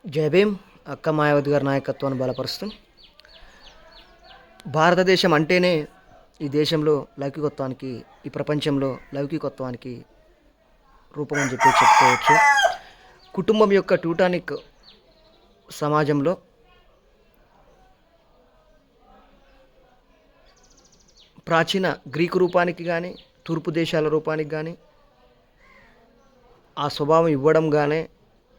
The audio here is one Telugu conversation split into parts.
జై భీమ్. అక్క మాయావతి గారి నాయకత్వాన్ని బలపరుస్తూ భారతదేశం అంటేనే ఈ దేశంలో లౌకికత్వానికి, ఈ ప్రపంచంలో లౌకికత్వానికి రూపం అని చెప్పుకోవచ్చు. కుటుంబం యొక్క ట్యూటానిక్ సమాజంలో ప్రాచీన గ్రీకు రూపానికి కానీ, తూర్పు దేశాల రూపానికి కానీ ఆ స్వభావం ఇవ్వడంగానే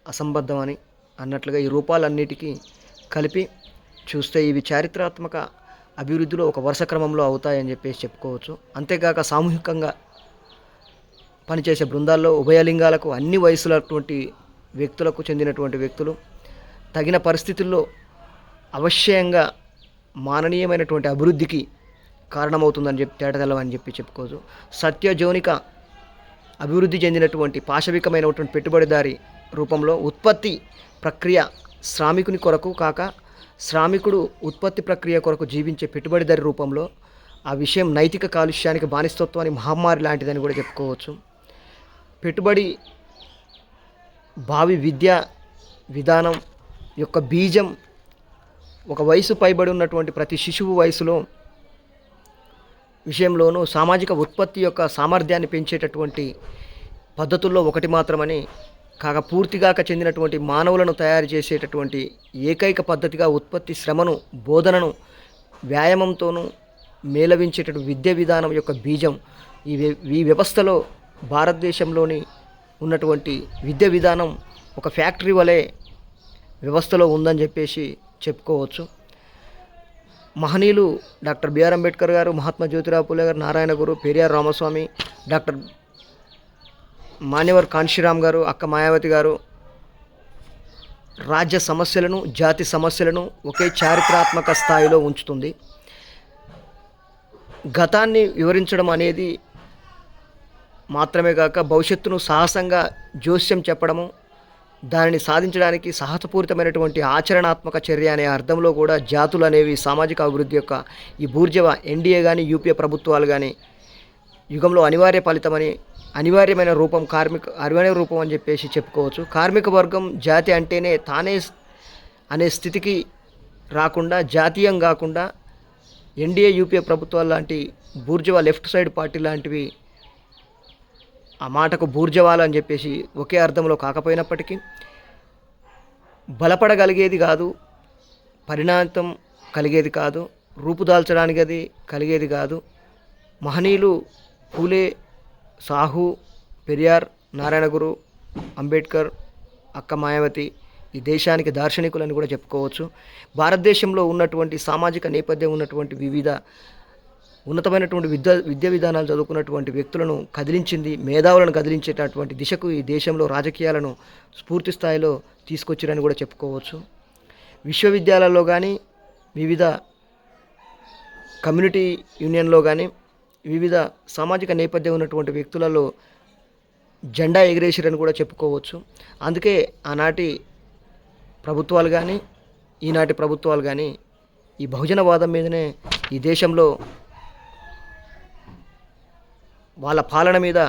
అసంబద్ధమని అన్నట్లుగా ఈ రూపాలన్నిటికీ కలిపి చూస్తే ఇవి చారిత్రాత్మక అభివృద్ధిలో ఒక వరుస క్రమంలో అవుతాయని చెప్పేసి చెప్పుకోవచ్చు. అంతేకాక సామూహికంగా పనిచేసే బృందాల్లో ఉభయలింగాలకు అన్ని వయసులటువంటి వ్యక్తులకు చెందినటువంటి వ్యక్తులు తగిన పరిస్థితుల్లో అవశ్యంగా మాననీయమైనటువంటి అభివృద్ధికి కారణమవుతుందని తేటతెల్లవని చెప్పుకోవచ్చు. సత్యజోనిక అభివృద్ధి చెందినటువంటి పాశవికమైనటువంటి పెట్టుబడిదారి రూపంలో ఉత్పత్తి ప్రక్రియ శ్రామికుని కొరకు కాక శ్రామికుడు ఉత్పత్తి ప్రక్రియ కొరకు జీవించే పెట్టుబడిదారి రూపంలో ఆ విషయం నైతిక కాలుష్యానికి బానిసత్వాన్ని మహమ్మారి లాంటిదని కూడా చెప్పుకోవచ్చు. పెట్టుబడి భావి విద్యా విధానం యొక్క బీజం ఒక వయసు పైబడి ఉన్నటువంటి ప్రతి శిశువు వయసులో విషయంలోనూ సామాజిక ఉత్పత్తి యొక్క సామర్థ్యాన్ని పెంచేటటువంటి పద్ధతుల్లో ఒకటి మాత్రమని కాగా పూర్తిగాక చెందినటువంటి మానవులను తయారు చేసేటటువంటి ఏకైక పద్ధతిగా ఉత్పత్తి శ్రమను, బోధనను, వ్యాయామంతోనూ మేళవించేటటువంటి విద్య విధానం యొక్క బీజం ఈ వ్యవస్థలో భారతదేశంలోని ఉన్నటువంటి విద్య విధానం ఒక ఫ్యాక్టరీ వలె వ్యవస్థలో ఉందని చెప్పేసి చెప్పుకోవచ్చు. మహనీయులు డాక్టర్ బిఆర్ అంబేద్కర్ గారు, మహాత్మా జ్యోతిరావు పూలే గారు, నారాయణ గురు, పెరియార్ రామస్వామి, డాక్టర్ మాన్యవర్ కాన్షీరామ్ గారు, అక్క మాయావతి గారు రాజ్య సమస్యలను, జాతి సమస్యలను ఒకే చారిత్రాత్మక స్థాయిలో ఉంచుతుంది. గతాన్ని వివరించడం అనేది మాత్రమే కాక భవిష్యత్తును సాహసంగా జోస్యం చెప్పడము, దానిని సాధించడానికి సాహసపూరితమైనటువంటి ఆచరణాత్మక చర్య అనే అర్థంలో కూడా జాతులు అనేవి సామాజిక అభివృద్ధి యొక్క ఈ బూర్జవ ఎన్డీఏ కానీ యూపీఏ ప్రభుత్వాలు కానీ యుగంలో అనివార్య ఫలితమని, అనివార్యమైన రూపం అనివార్య రూపం అని చెప్పేసి చెప్పుకోవచ్చు. కార్మిక వర్గం జాతి అంటేనే తానే అనే స్థితికి రాకుండా, జాతీయం కాకుండా ఎన్డీఏ యూపీఏ ప్రభుత్వాలు లాంటి బూర్జవా లెఫ్ట్ సైడ్ పార్టీ లాంటివి ఆ మాటకు బూర్జవాలు అని చెప్పేసి ఒకే అర్థంలో కాకపోయినప్పటికీ బలపడగలిగేది కాదు, పరిణామం కలిగేది కాదు, రూపుదాల్చడానికి అది కలిగేది కాదు. మహనీయులు పూలే, సాహు, పెరియార్, నారాయణ గురు, అంబేద్కర్, అక్క మాయావతి ఈ దేశానికి దార్శనికులని కూడా చెప్పుకోవచ్చు. భారతదేశంలో ఉన్నటువంటి సామాజిక నేపథ్యం ఉన్నటువంటి వివిధ ఉన్నతమైనటువంటి విద్యా విధానాలు చదువుకున్నటువంటి వ్యక్తులను కదిలించింది, మేధావులను కదిలించేటటువంటి దిశకు ఈ దేశంలో రాజకీయాలను స్ఫూర్తి స్థాయిలో తీసుకొచ్చారని కూడా చెప్పుకోవచ్చు. విశ్వవిద్యాలయాల్లో కానీ, వివిధ కమ్యూనిటీ యూనియన్లో కానీ, వివిధ సామాజిక నేపథ్యం ఉన్నటువంటి వ్యక్తులలో జెండా ఎగిరేసిరని కూడా చెప్పుకోవచ్చు. అందుకే ఆనాటి ప్రభుత్వాలు కానీ, ఈనాటి ప్రభుత్వాలు కానీ ఈ బహుజనవాదం మీదనే ఈ దేశంలో వాళ్ళ పాలన మీద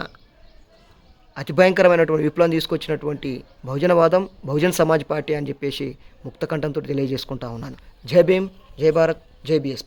అతి భయంకరమైనటువంటి విప్లవం తీసుకొచ్చినటువంటి బహుజనవాదం, బహుజన్ సమాజ్ పార్టీ అని చెప్పేసి ముక్తకంఠంతో తెలియజేసుకుంటా ఉన్నాను. జై భీమ్, జై భారత్, జై బీఎస్పీ.